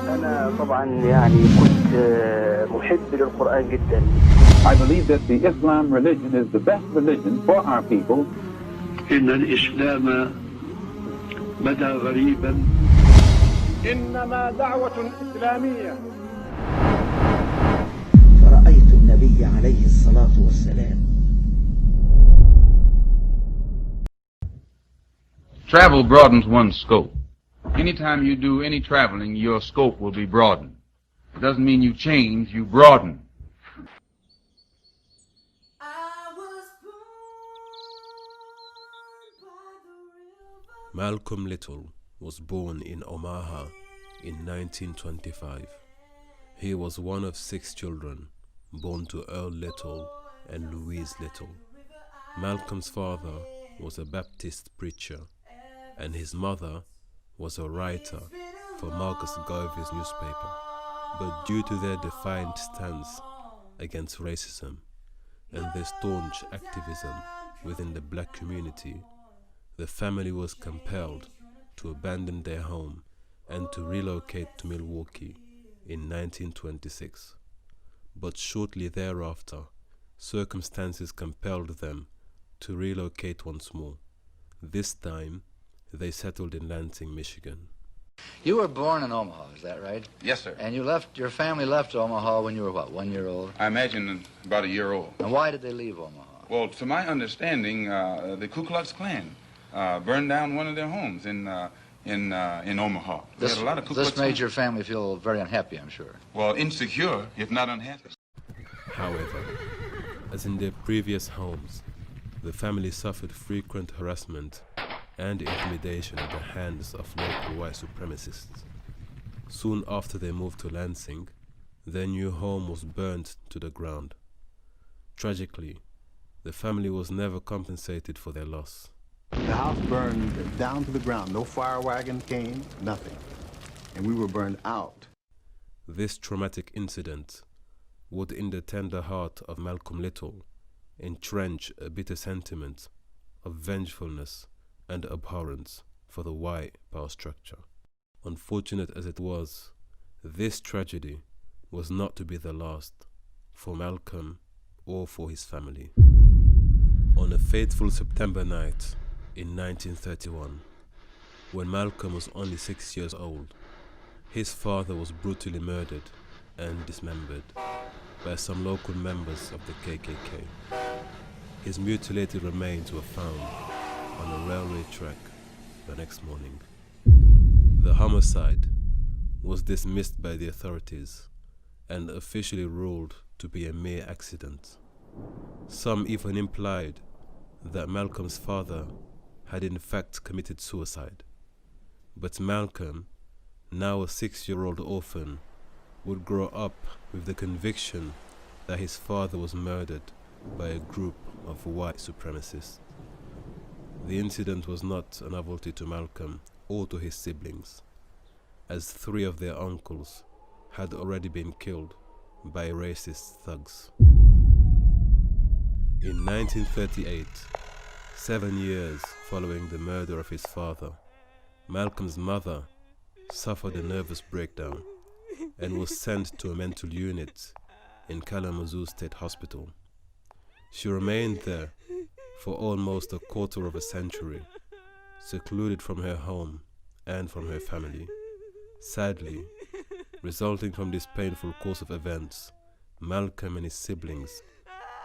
أنا طبعا يعني كنت محب للقرآن جدا. I believe that the Islam religion is the best religion for our people. إن الإسلام بدا غريبا. إنما دعوة إسلامية. فرأيت النبي عليه الصلاة والسلام. Travel broadens one's scope. Anytime you do any traveling, your scope will be broadened. It doesn't mean you change, you broaden. Malcolm Little was born in Omaha in 1925. He was one of 6 children born to Earl Little and Louise Little. Malcolm's father was a Baptist preacher, and his mother was a writer for Marcus Garvey's newspaper. But due to their defiant stance against racism and their staunch activism within the black community, the family was compelled to abandon their home and to relocate to Milwaukee in 1926. But shortly thereafter, circumstances compelled them to relocate once more. This time, they settled in Lansing, Michigan. You were born in Omaha, is that right? Yes, sir. And your family left Omaha when you were what, 1 year old? I imagine about a year old. And why did they leave Omaha? Well, to my understanding, the Ku Klux Klan burned down one of their homes in Omaha. This, had a lot of Ku this Klux made Klan. your family feel very unhappy, I'm sure. Well, insecure, if not unhappy. However, as in their previous homes, the family suffered frequent harassment and intimidation at the hands of local white supremacists. Soon after they moved to Lansing, their new home was burned to the ground. Tragically, the family was never compensated for their loss. The house burned down to the ground. No fire wagon came, nothing. And we were burned out. This traumatic incident would, in the tender heart of Malcolm Little, entrench a bitter sentiment of vengefulness and abhorrence for the white power structure. Unfortunate as it was, this tragedy was not to be the last for Malcolm or for his family. On a fateful September night in 1931, when Malcolm was only 6 years old, his father was brutally murdered and dismembered by some local members of the KKK. His mutilated remains were found on a railway track the next morning. The homicide was dismissed by the authorities and officially ruled to be a mere accident. Some even implied that Malcolm's father had in fact committed suicide. But Malcolm, now a 6-year-old orphan, would grow up with the conviction that his father was murdered by a group of white supremacists. The incident was not a novelty to Malcolm or to his siblings, as 3 of their uncles had already been killed by racist thugs. In 1938, 7 years following the murder of his father, Malcolm's mother suffered a nervous breakdown and was sent to a mental unit in Kalamazoo State Hospital. She remained there for almost a quarter of a century, secluded from her home and from her family. Sadly, resulting from this painful course of events, Malcolm and his siblings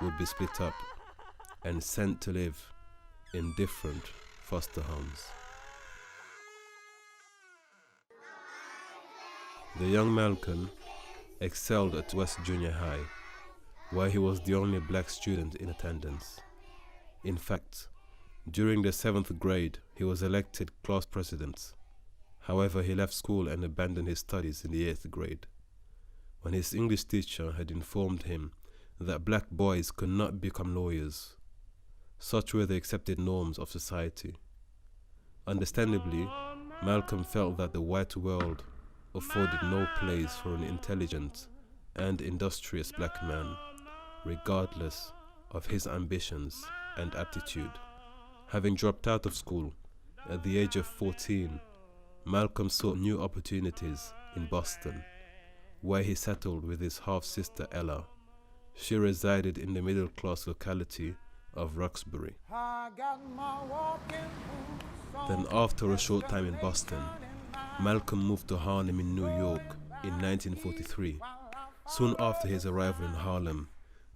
would be split up and sent to live in different foster homes. The young Malcolm excelled at West Junior High, where he was the only black student in attendance. In fact, during the 7th grade, he was elected class president. However, he left school and abandoned his studies in the 8th grade, when his English teacher had informed him that black boys could not become lawyers. Such were the accepted norms of society. Understandably, Malcolm felt that the white world afforded no place for an intelligent and industrious black man, regardless of his ambitions and aptitude. Having dropped out of school at the age of 14, Malcolm sought new opportunities in Boston, where he settled with his half-sister Ella. She resided in the middle-class locality of Roxbury. Then after a short time in Boston, Malcolm moved to Harlem in New York in 1943. Soon after his arrival in Harlem,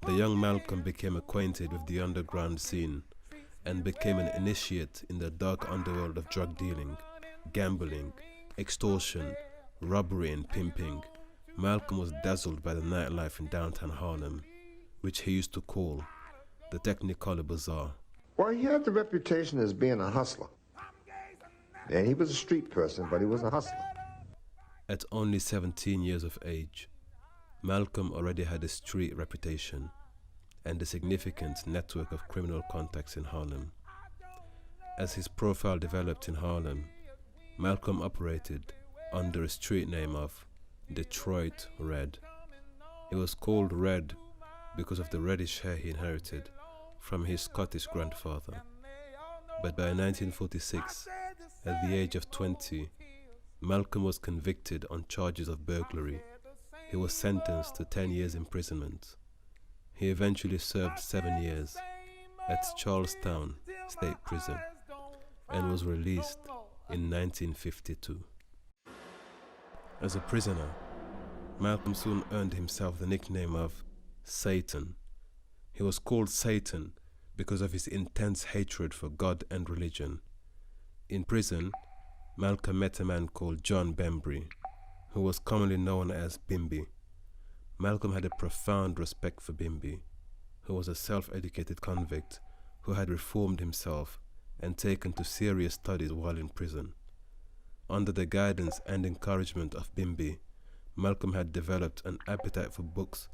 the young Malcolm became acquainted with the underground scene and became an initiate in the dark underworld of drug dealing, gambling, extortion, robbery and pimping. Malcolm was dazzled by the nightlife in downtown Harlem, which he used to call the Technicolor Bazaar. Well, he had the reputation as being a hustler. And he was a street person, but he was a hustler. At only 17 years of age, Malcolm already had a street reputation and a significant network of criminal contacts in Harlem. As his profile developed in Harlem, Malcolm operated under a street name of Detroit Red. He was called Red because of the reddish hair he inherited from his Scottish grandfather. But by 1946, at the age of 20, Malcolm was convicted on charges of burglary. He was sentenced to 10 years imprisonment. He eventually served 7 years at Charlestown State Prison and was released in 1952. As a prisoner, Malcolm soon earned himself the nickname of Satan. He was called Satan because of his intense hatred for God and religion. In prison, Malcolm met a man called John Bembry, who was commonly known as Bimby. Malcolm had a profound respect for Bimby, who was a self-educated convict who had reformed himself and taken to serious studies while in prison. Under the guidance and encouragement of Bimby, Malcolm had developed an appetite for books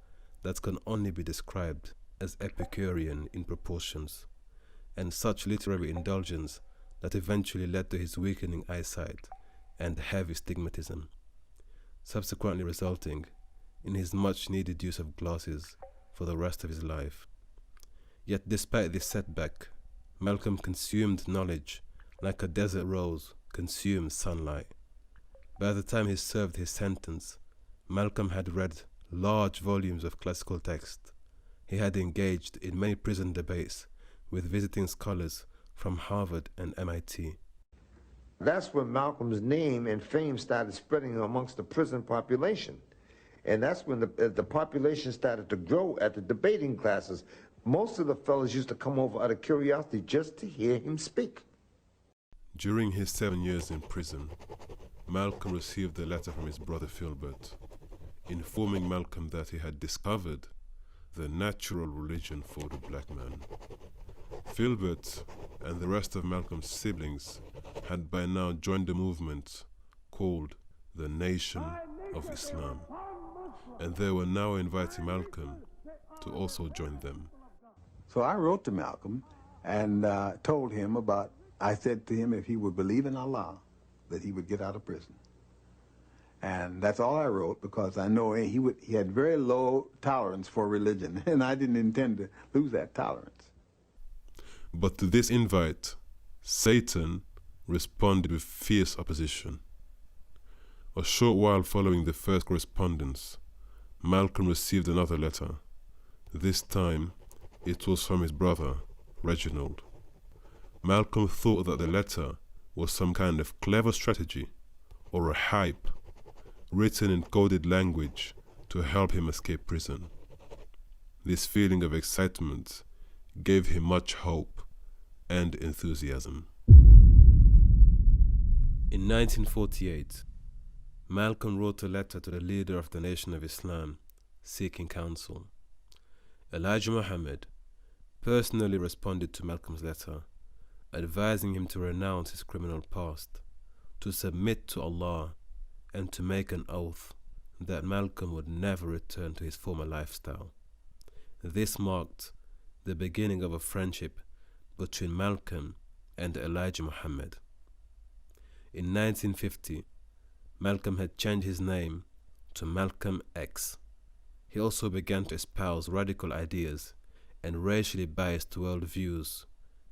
that can only be described as Epicurean in proportions, and such literary indulgence that eventually led to his weakening eyesight and heavy stigmatism, subsequently resulting in his much-needed use of glasses for the rest of his life. Yet despite this setback, Malcolm consumed knowledge like a desert rose consumes sunlight. By the time he served his sentence, Malcolm had read large volumes of classical text. He had engaged in many prison debates with visiting scholars from Harvard and MIT. That's when Malcolm's name and fame started spreading amongst the prison population. And that's when the population started to grow at the debating classes. Most of the fellas used to come over out of curiosity just to hear him speak. During his 7 years in prison, Malcolm received a letter from his brother Filbert, informing Malcolm that he had discovered the natural religion for the black man. Filbert and the rest of Malcolm's siblings had by now joined a movement called the Nation of Islam, and they were now inviting Malcolm to also join them. So I wrote to Malcolm and told him about, I said to him if he would believe in Allah, that he would get out of prison. And that's all I wrote, because I know he had very low tolerance for religion, and I didn't intend to lose that tolerance. But to this invite, Satan responded with fierce opposition. A short while following the first correspondence, Malcolm received another letter. This time, it was from his brother, Reginald. Malcolm thought that the letter was some kind of clever strategy or a hype written in coded language to help him escape prison. This feeling of excitement gave him much hope and enthusiasm. In 1948, Malcolm wrote a letter to the leader of the Nation of Islam, seeking counsel. Elijah Muhammad personally responded to Malcolm's letter, advising him to renounce his criminal past, to submit to Allah, and to make an oath that Malcolm would never return to his former lifestyle. This marked the beginning of a friendship between Malcolm and Elijah Muhammad. In 1950, Malcolm had changed his name to Malcolm X. He also began to espouse radical ideas and racially biased worldviews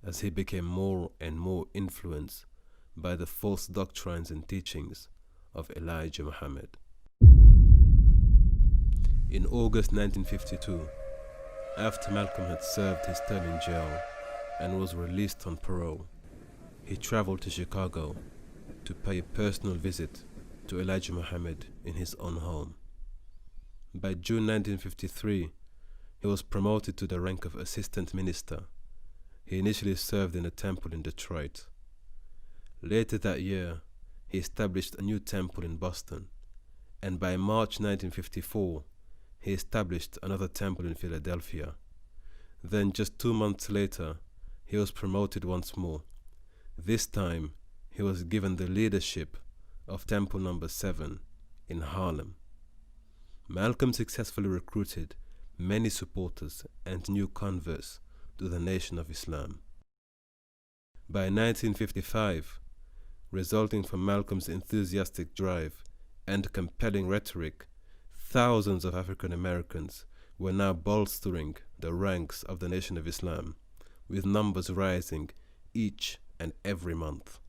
as he became more and more influenced by the false doctrines and teachings of Elijah Muhammad. In August 1952, after Malcolm had served his term in jail and was released on parole, he traveled to Chicago to pay a personal visit to Elijah Muhammad in his own home. By June 1953, he was promoted to the rank of assistant minister. He initially served in a temple in Detroit. Later that year, he established a new temple in Boston, and by March 1954, he established another temple in Philadelphia. Then just 2 months later, he was promoted once more. This time, he was given the leadership of Temple Number 7 in Harlem. Malcolm successfully recruited many supporters and new converts to the Nation of Islam. By 1955, resulting from Malcolm's enthusiastic drive and compelling rhetoric, thousands of African Americans were now bolstering the ranks of the Nation of Islam, with numbers rising each and every month.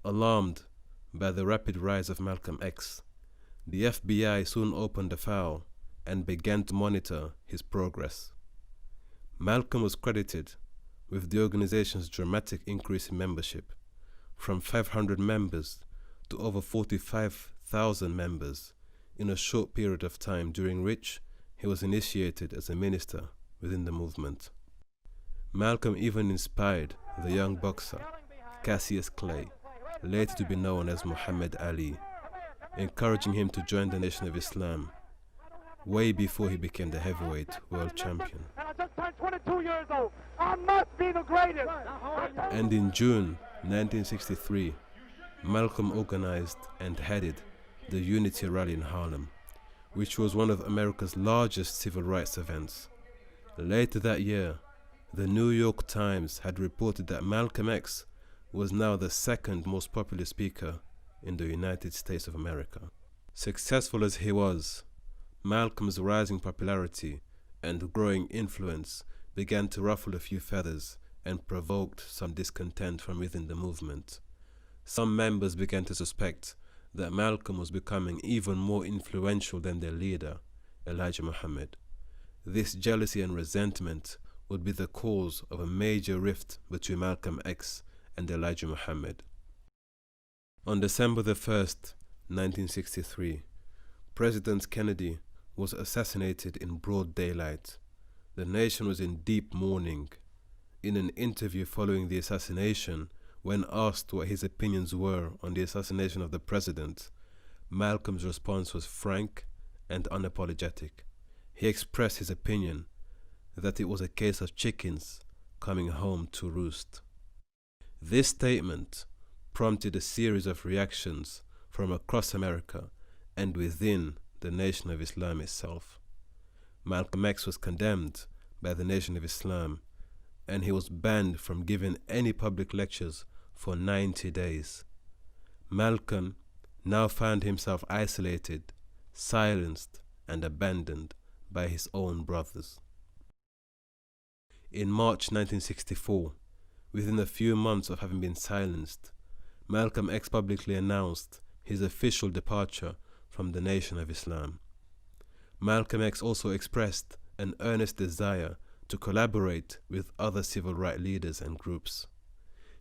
Alarmed by the rapid rise of Malcolm X, the FBI soon opened a file and began to monitor his progress. Malcolm was credited with the organization's dramatic increase in membership, from 500 members to over 45,000 members in a short period of time, during which he was initiated as a minister within the movement. Malcolm even inspired the young boxer Cassius Clay, later to be known as Muhammad Ali, encouraging him to join the Nation of Islam way before he became the heavyweight world champion. And I just turned 22 years old. I must be the greatest. And in June 1963, Malcolm organized and headed the Unity Rally in Harlem, which was one of America's largest civil rights events. Later that year, the New York Times had reported that Malcolm X was now the second most popular speaker in the United States of America. Successful as he was, Malcolm's rising popularity and growing influence began to ruffle a few feathers and provoked some discontent from within the movement. Some members began to suspect that Malcolm was becoming even more influential than their leader, Elijah Muhammad. This jealousy and resentment would be the cause of a major rift between Malcolm X and Elijah Muhammad. On December the 1st, 1963, President Kennedy was assassinated in broad daylight. The nation was in deep mourning. In an interview following the assassination, when asked what his opinions were on the assassination of the president, Malcolm's response was frank and unapologetic. He expressed his opinion that it was a case of chickens coming home to roost. This statement prompted a series of reactions from across America and within the Nation of Islam itself. Malcolm X was condemned by the Nation of Islam, and he was banned from giving any public lectures for 90 days. Malcolm now found himself isolated, silenced, and abandoned by his own brothers. In March 1964, within a few months of having been silenced, Malcolm X publicly announced his official departure from the Nation of Islam. Malcolm X also expressed an earnest desire to collaborate with other civil rights leaders and groups.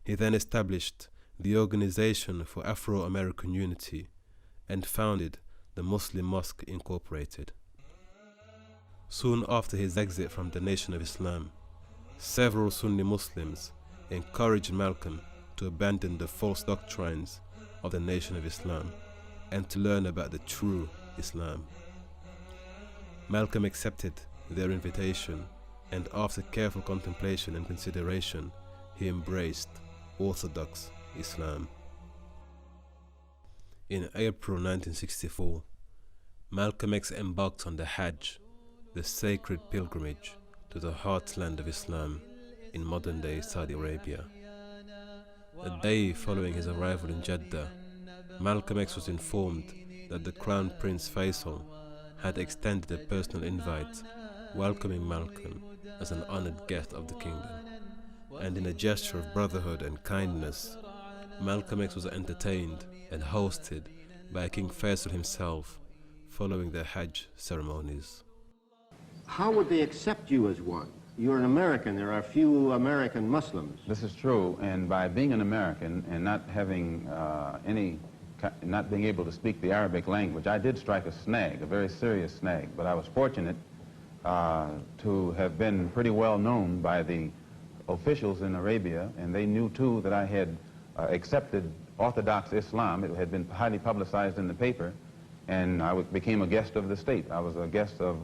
He then established the Organization for Afro-American Unity and founded the Muslim Mosque Incorporated. Soon after his exit from the Nation of Islam, several Sunni Muslims encouraged Malcolm to abandon the false doctrines of the Nation of Islam and to learn about the true Islam. Malcolm accepted their invitation, and after careful contemplation and consideration, he embraced Orthodox Islam. In April 1964, Malcolm X embarked on the Hajj, the sacred pilgrimage to the heartland of Islam in modern-day Saudi Arabia. A day following his arrival in Jeddah, Malcolm X was informed that the Crown Prince Faisal had extended a personal invite welcoming Malcolm as an honored guest of the kingdom. and in a gesture of brotherhood and kindness, Malcolm X was entertained and hosted by King Faisal himself following their Hajj ceremonies. How would they accept you as one? You're an American. There are few American Muslims. This is true, and by being an American and not having not being able to speak the Arabic language, I did strike a snag, a very serious snag, but I was fortunate to have been pretty well known by the officials in Arabia, and they knew too that I had accepted Orthodox Islam. It had been highly publicized in the paper, and I became a guest of the state. I was a guest of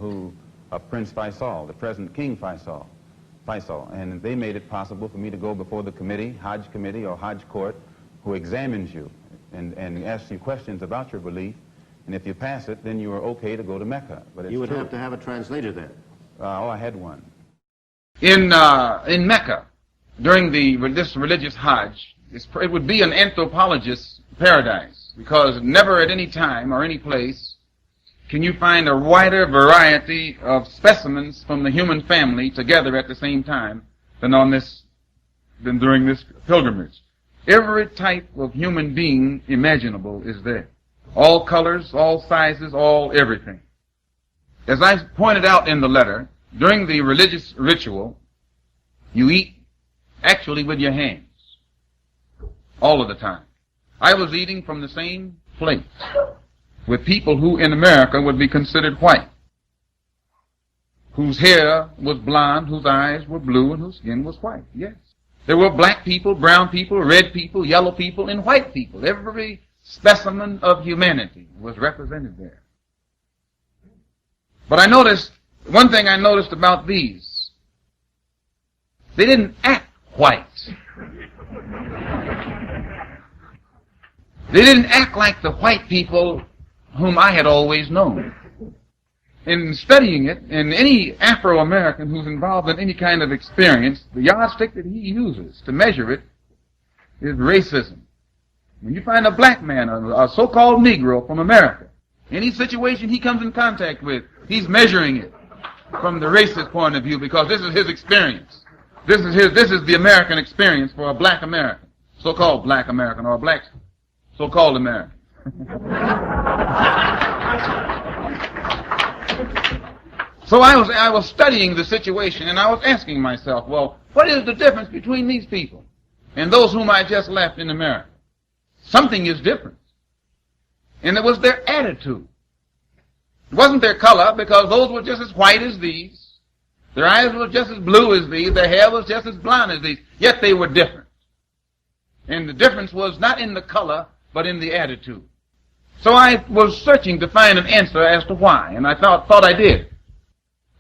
Prince Faisal, the present King Faisal, and they made it possible for me to go before the committee, Hajj committee or Hajj court, who examines you and asks you questions about your belief, and if you pass it, then you are okay to go to Mecca. But it's you would true. have to have a translator then. I had one. In Mecca, during this religious Hajj, it would be an anthropologist's paradise, because never at any time or any place can you find a wider variety of specimens from the human family together at the same time than during this pilgrimage. Every type of human being imaginable is there. All colors, all sizes, all everything. As I pointed out in the letter, during the religious ritual, you eat actually with your hands. All of the time. I was eating from the same plate with people who in America would be considered white, whose hair was blonde, whose eyes were blue, and whose skin was white. Yes. There were black people, brown people, red people, yellow people, and white people. Every specimen of humanity was represented there. But one thing I noticed about these, they didn't act white. They didn't act like the white people whom I had always known. In studying it, and any Afro-American who's involved in any kind of experience, the yardstick that he uses to measure it is racism. When you find a black man, a so-called Negro from America, any situation he comes in contact with, he's measuring it from the racist point of view, because this is his experience. This is the American experience for a black American, so-called black American, or a black so-called American. So I was studying the situation, and I was asking myself, well, what is the difference between these people and those whom I just left in America? Something is different. And it was their attitude. It wasn't their color, because those were just as white as these. Their eyes were just as blue as these. Their hair was just as blonde as these. Yet they were different. And the difference was not in the color, but in the attitude. So I was searching to find an answer as to why, and I thought I did.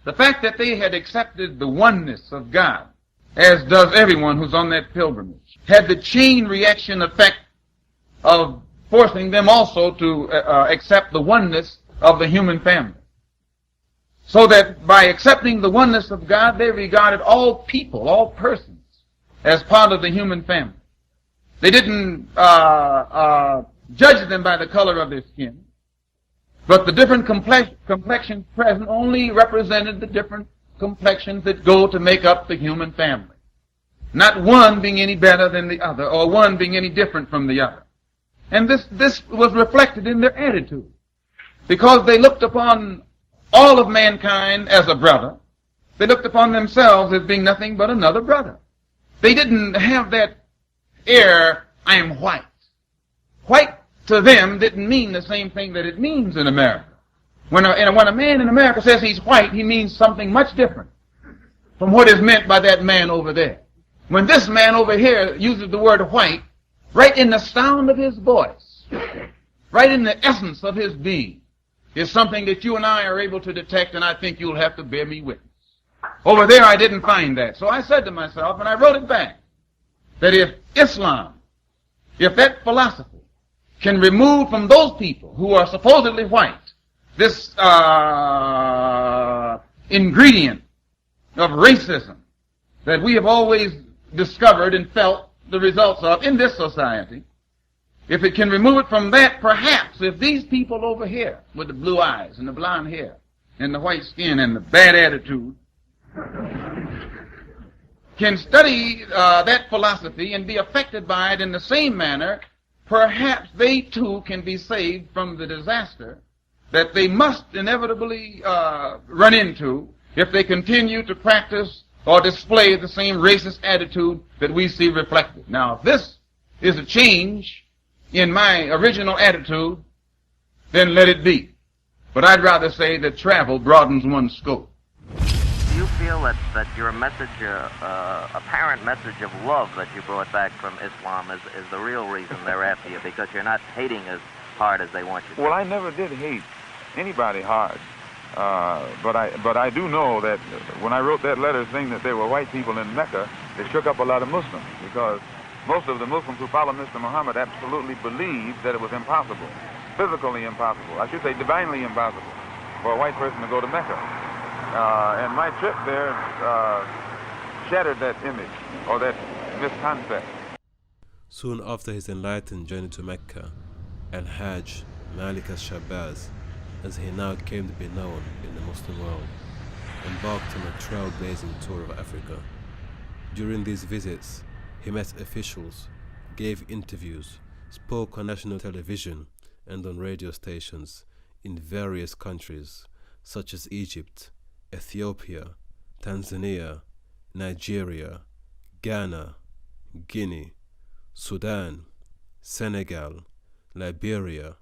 The fact that they had accepted the oneness of God, as does everyone who's on that pilgrimage, had the chain reaction effect of forcing them also to accept the oneness of the human family. So that by accepting the oneness of God, they regarded all people, all persons, as part of the human family. They didn't judge them by the color of their skin, but the different complexions present only represented the different complexions that go to make up the human family. Not one being any better than the other, or one being any different from the other. And this was reflected in their attitude, because they looked upon all of mankind as a brother. They looked upon themselves as being nothing but another brother. They didn't have that air, I am white. White to them didn't mean the same thing that it means in America. When a man in America says he's white, he means something much different from what is meant by that man over there. When this man over here uses the word white, right in the sound of his voice, right in the essence of his being, is something that you and I are able to detect, and I think you'll have to bear me witness. Over there I didn't find that. So I said to myself, and I wrote it back, that if Islam, if that philosophy can remove from those people who are supposedly white this ingredient of racism that we have always discovered and felt the results of in this society, if it can remove it from that, perhaps if these people over here with the blue eyes and the blonde hair and the white skin and the bad attitude can study that philosophy and be affected by it in the same manner, perhaps they too can be saved from the disaster that they must inevitably run into if they continue to practice or display the same racist attitude that we see reflected. Now, if this is a change in my original attitude, then let it be. But I'd rather say that travel broadens one's scope. Do you feel that your message, apparent message of love that you brought back from Islam is the real reason they're after you, because you're not hating as hard as they want you to? Well, I never did hate anybody hard. But I do know that when I wrote that letter saying that there were white people in Mecca, it shook up a lot of Muslims, because most of the Muslims who follow Mr. Muhammad absolutely believed that it was impossible, physically impossible, I should say divinely impossible, for a white person to go to Mecca. And my trip there shattered that image, or that misconcept. Soon after his enlightened journey to Mecca, Al-Hajj Malik al-Shabazz, as he now came to be known in the Muslim world, embarked on a trailblazing tour of Africa. During these visits, he met officials, gave interviews, spoke on national television and on radio stations in various countries such as Egypt, Ethiopia, Tanzania, Nigeria, Ghana, Guinea, Sudan, Senegal, Liberia,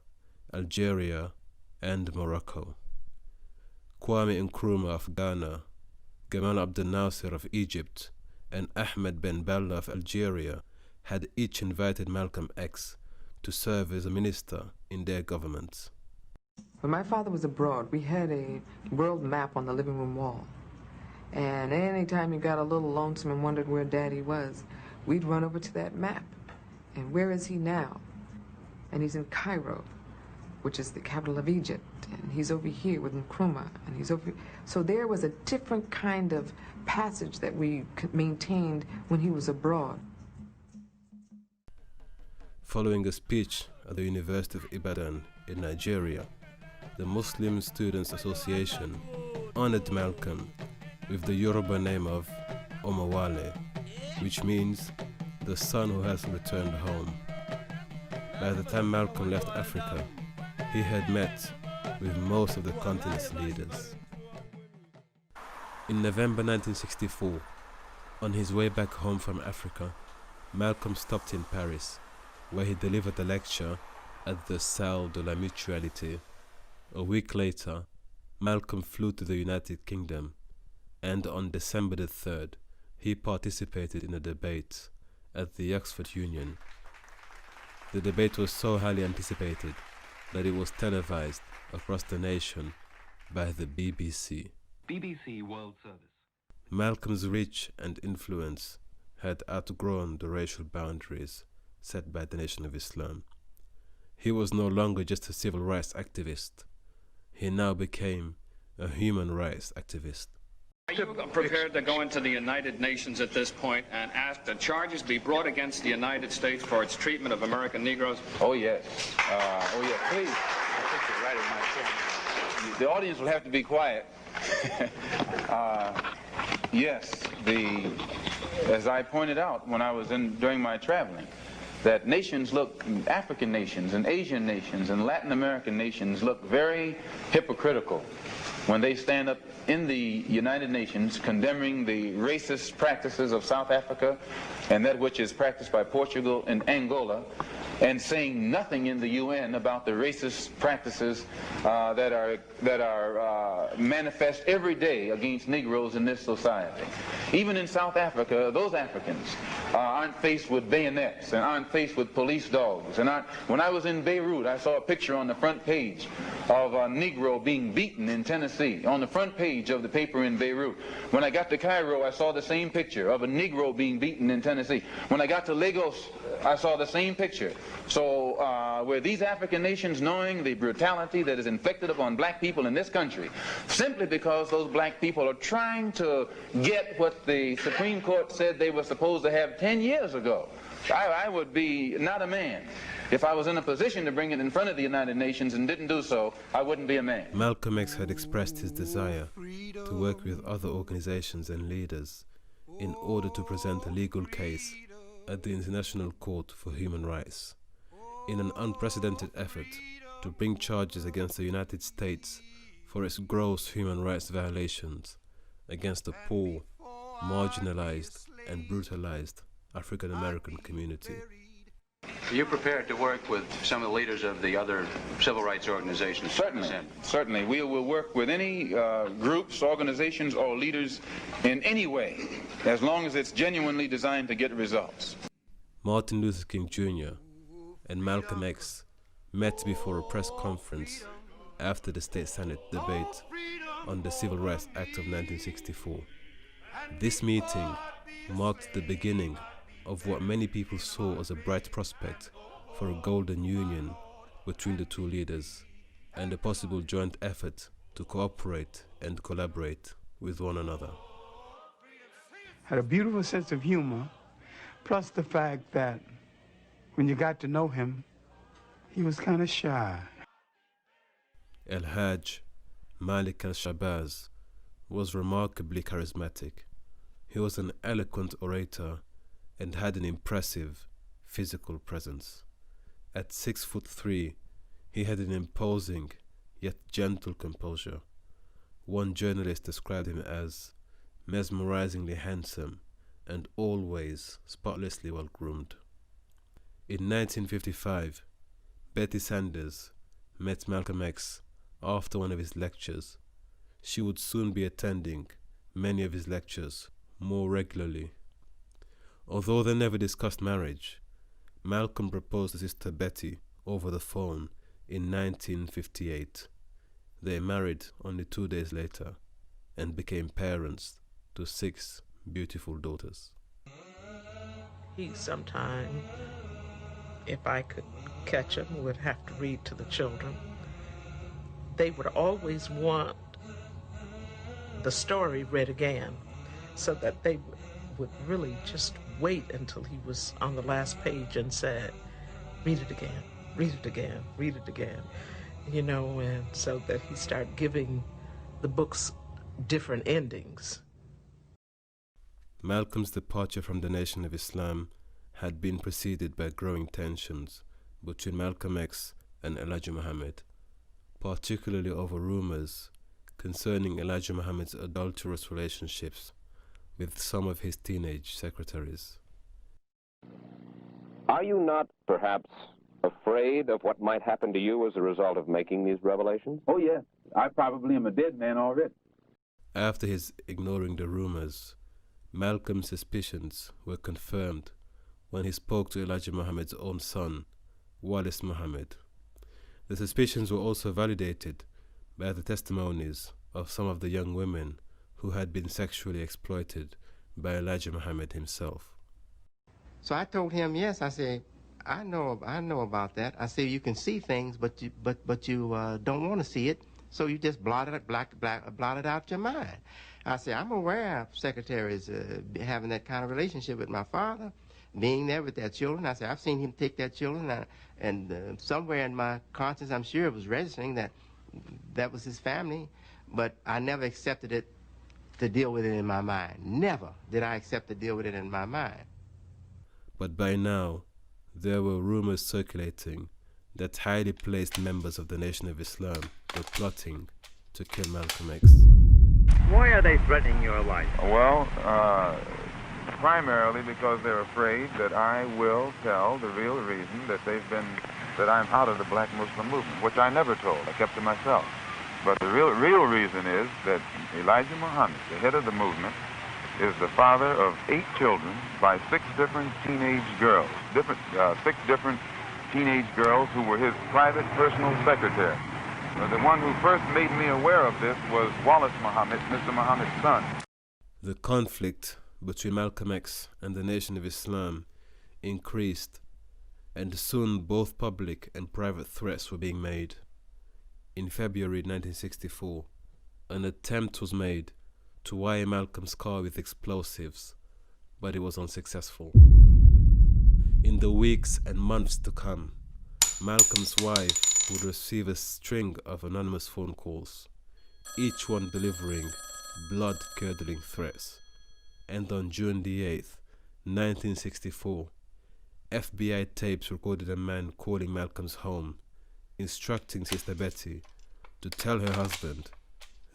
Algeria, and Morocco. Kwame Nkrumah of Ghana, Gamal Abdel Nasser of Egypt, and Ahmed Ben Bella of Algeria had each invited Malcolm X to serve as a minister in their governments. When my father was abroad, we had a world map on the living room wall. And anytime you got a little lonesome and wondered where Daddy was, we'd run over to that map. And where is he now? And he's in Cairo, which is the capital of Egypt. And he's over here with Nkrumah, and he's over. So there was a different kind of passage that we maintained when he was abroad. Following a speech at the University of Ibadan in Nigeria, the Muslim Students Association honored Malcolm with the Yoruba name of Omowale, which means the son who has returned home. By the time Malcolm left Africa, he had met with most of the continent's leaders. In November 1964, on his way back home from Africa, Malcolm stopped in Paris, where he delivered a lecture at the Salle de la Mutualité. A week later, Malcolm flew to the United Kingdom, and on December the 3rd, he participated in a debate at the Oxford Union. The debate was so highly anticipated that it was televised across the nation by the BBC. BBC World Service. Malcolm's reach and influence had outgrown the racial boundaries set by the Nation of Islam. He was no longer just a civil rights activist. He now became a human rights activist. Are you prepared to go into the United Nations at this point and ask that charges be brought against the United States for its treatment of American Negroes? Oh, yes. Oh, yes, please. I think you're right in my chair. The audience will have to be quiet. Yes, as I pointed out when I was during my traveling, that nations look, African nations and Asian nations and Latin American nations look very hypocritical when they stand up in the United Nations condemning the racist practices of South Africa and that which is practiced by Portugal and Angola, and saying nothing in the UN about the racist practices that are manifest every day against Negroes in this society. Even in South Africa, those Africans aren't faced with bayonets and aren't faced with police dogs. And when I was in Beirut, I saw a picture on the front page of a Negro being beaten in Tennessee, on the front page of the paper in Beirut. When I got to Cairo, I saw the same picture of a Negro being beaten in Tennessee. When I got to Lagos, I saw the same picture. So were these African nations knowing the brutality that is inflicted upon black people in this country, simply because those black people are trying to get what the Supreme Court said they were supposed to have 10 years ago? I would be not a man. If I was in a position to bring it in front of the United Nations and didn't do so, I wouldn't be a man. Malcolm X had expressed his desire to work with other organizations and leaders in order to present a legal case at the International Court for Human Rights, in an unprecedented effort to bring charges against the United States for its gross human rights violations against the poor, marginalized, and brutalized African American community. Are you prepared to work with some of the leaders of the other civil rights organizations? Certainly. We will work with any groups, organizations, or leaders in any way, as long as it's genuinely designed to get results. Martin Luther King Jr. and Malcolm X met before a press conference after the State Senate debate on the Civil Rights Act of 1964. This meeting marked the beginning of what many people saw as a bright prospect for a golden union between the two leaders and a possible joint effort to cooperate and collaborate with one another. Had a beautiful sense of humor, plus the fact that when you got to know him, he was kind of shy. El-Hajj Malik al-Shabazz was remarkably charismatic. He was an eloquent orator and had an impressive physical presence. At 6'3", he had an imposing yet gentle composure. One journalist described him as mesmerizingly handsome and always spotlessly well-groomed. In 1955, Betty Sanders met Malcolm X after one of his lectures. She would soon be attending many of his lectures more regularly. Although they never discussed marriage, Malcolm proposed to Sister Betty over the phone in 1958. They married only 2 days later and became parents to 6 beautiful daughters. He sometime, if I could catch him, would have to read to the children. They would always want the story read again, so that they would really just wait until he was on the last page and said, read it again, read it again, read it again, you know, and so that he started giving the books different endings. Malcolm's departure from the Nation of Islam had been preceded by growing tensions between Malcolm X and Elijah Muhammad, particularly over rumors concerning Elijah Muhammad's adulterous relationships with some of his teenage secretaries. Are you not, perhaps, afraid of what might happen to you as a result of making these revelations? Oh, yeah. I probably am a dead man already. After his ignoring the rumors, Malcolm's suspicions were confirmed when he spoke to Elijah Muhammad's own son, Wallace Muhammad. The suspicions were also validated by the testimonies of some of the young women who had been sexually exploited by Elijah Muhammad himself. So I told him, yes, I said, I know about that. I said, you can see things, but you don't want to see it, so you just blot it out your mind. I said, I'm aware of secretaries having that kind of relationship with my father, being there with their children. I said, I've seen him take their children, and somewhere in my conscience, I'm sure it was registering that that was his family, but I never accepted it to deal with it in my mind. Never did I accept to deal with it in my mind. But by now, there were rumors circulating that highly placed members of the Nation of Islam were plotting to kill Malcolm X. Why are they threatening your life? Well, primarily because they're afraid that I will tell the real reason that that I'm out of the black Muslim movement, which I never told. I kept to myself. But the real reason is that Elijah Muhammad, the head of the movement, is the father of 8 children by 6 different teenage girls, 6 different teenage girls who were his private personal secretary. The one who first made me aware of this was Wallace Muhammad, Mr. Muhammad's son. The conflict between Malcolm X and the Nation of Islam increased, and soon both public and private threats were being made. In February 1964, an attempt was made to wire Malcolm's car with explosives, but it was unsuccessful. In the weeks and months to come, Malcolm's wife would receive a string of anonymous phone calls, each one delivering blood-curdling threats. and on June the 8th, 1964, FBI tapes recorded a man calling Malcolm's home, instructing Sister Betty to tell her husband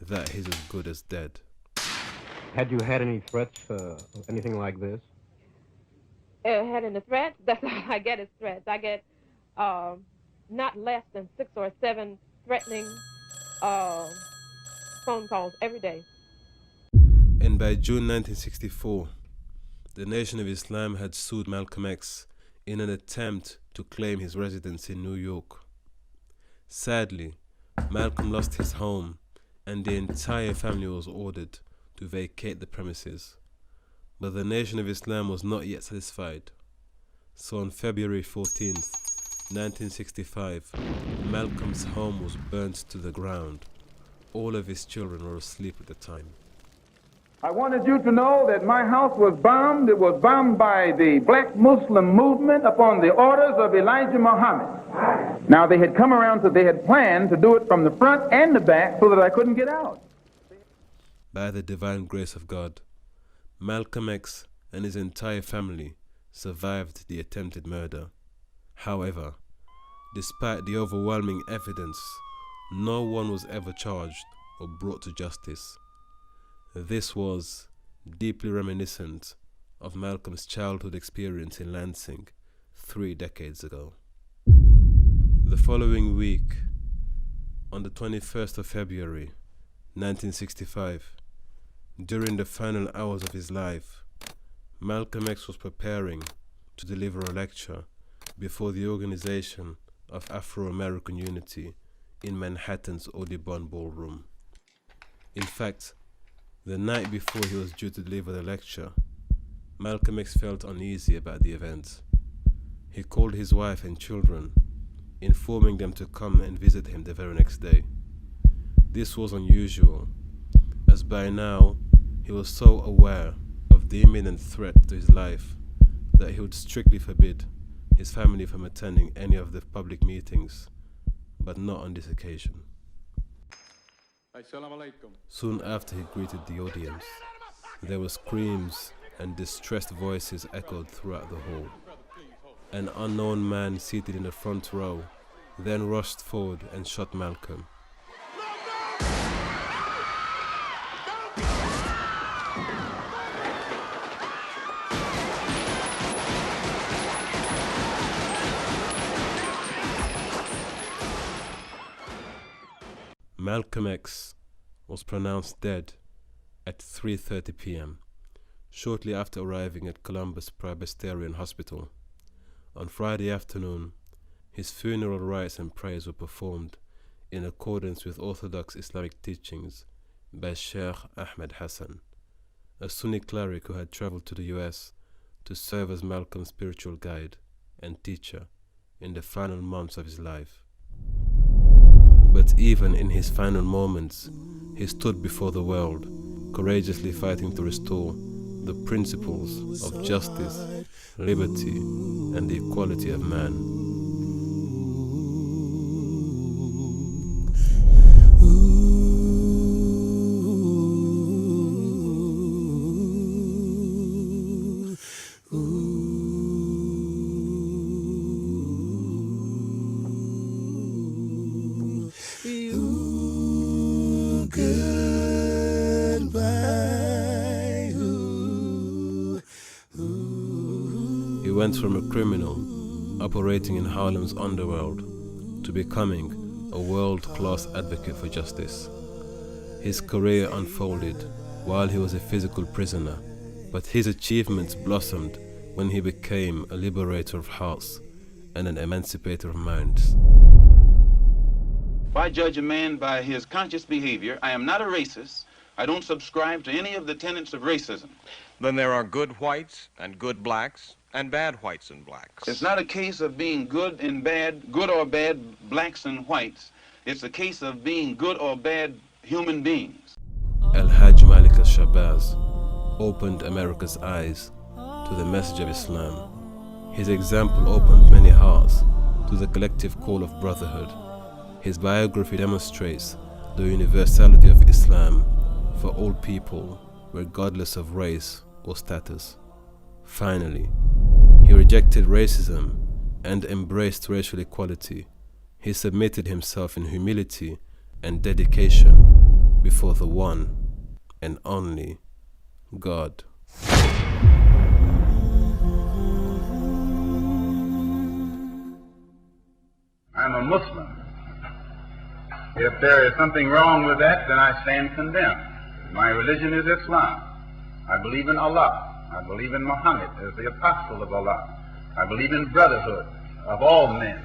that he's as good as dead. Had you had any threats, anything like this? Had any threats? That's all I get is threats. I get not less than 6 or 7 threatening phone calls every day. And by June 1964, the Nation of Islam had sued Malcolm X in an attempt to claim his residence in New York. Sadly, Malcolm lost his home and the entire family was ordered to vacate the premises. But the Nation of Islam was not yet satisfied. So on February 14th, 1965, Malcolm's home was burnt to the ground. All of his children were asleep at the time. I wanted you to know that my house was bombed. It was bombed by the black Muslim movement upon the orders of Elijah Muhammad. Now they had come around, so they had planned to do it from the front and the back so that I couldn't get out. By the divine grace of God, Malcolm X and his entire family survived the attempted murder. However, despite the overwhelming evidence, no one was ever charged or brought to justice. This was deeply reminiscent of Malcolm's childhood experience in Lansing 3 decades ago. The following week, on the 21st of February, 1965, during the final hours of his life, Malcolm X was preparing to deliver a lecture before the Organization of Afro-American Unity in Manhattan's Audubon Ballroom. In fact, the night before he was due to deliver the lecture, Malcolm X felt uneasy about the event. He called his wife and children, informing them to come and visit him the very next day. This was unusual, as by now he was so aware of the imminent threat to his life that he would strictly forbid his family from attending any of the public meetings, but not on this occasion. Soon after he greeted the audience, there were screams and distressed voices echoed throughout the hall. An unknown man seated in the front row then rushed forward and shot Malcolm. Malcolm X was pronounced dead at 3:30 p.m., shortly after arriving at Columbus Presbyterian Hospital. On Friday afternoon, his funeral rites and prayers were performed in accordance with Orthodox Islamic teachings by Sheikh Ahmed Hassan, a Sunni cleric who had traveled to the US to serve as Malcolm's spiritual guide and teacher in the final months of his life. But even in his final moments, he stood before the world, courageously fighting to restore the principles of justice, liberty, and the equality of man. He went from a criminal operating in Harlem's underworld to becoming a world-class advocate for justice. His career unfolded while he was a physical prisoner, but his achievements blossomed when he became a liberator of hearts and an emancipator of minds. If I judge a man by his conscious behavior, I am not a racist. I don't subscribe to any of the tenets of racism. Then there are good whites and good blacks and bad whites and blacks. It's not a case of being good and bad, good or bad blacks and whites. It's a case of being good or bad human beings. Al-Hajj Malik al-Shabazz opened America's eyes to the message of Islam. His example opened many hearts to the collective call of brotherhood. His biography demonstrates the universality of Islam for all people, regardless of race or status. Finally, he rejected racism and embraced racial equality. He submitted himself in humility and dedication before the one and only God. I'm a Muslim. If there is something wrong with that, then I stand condemned. My religion is Islam. I believe in Allah. I believe in Muhammad as the apostle of Allah. I believe in brotherhood of all men.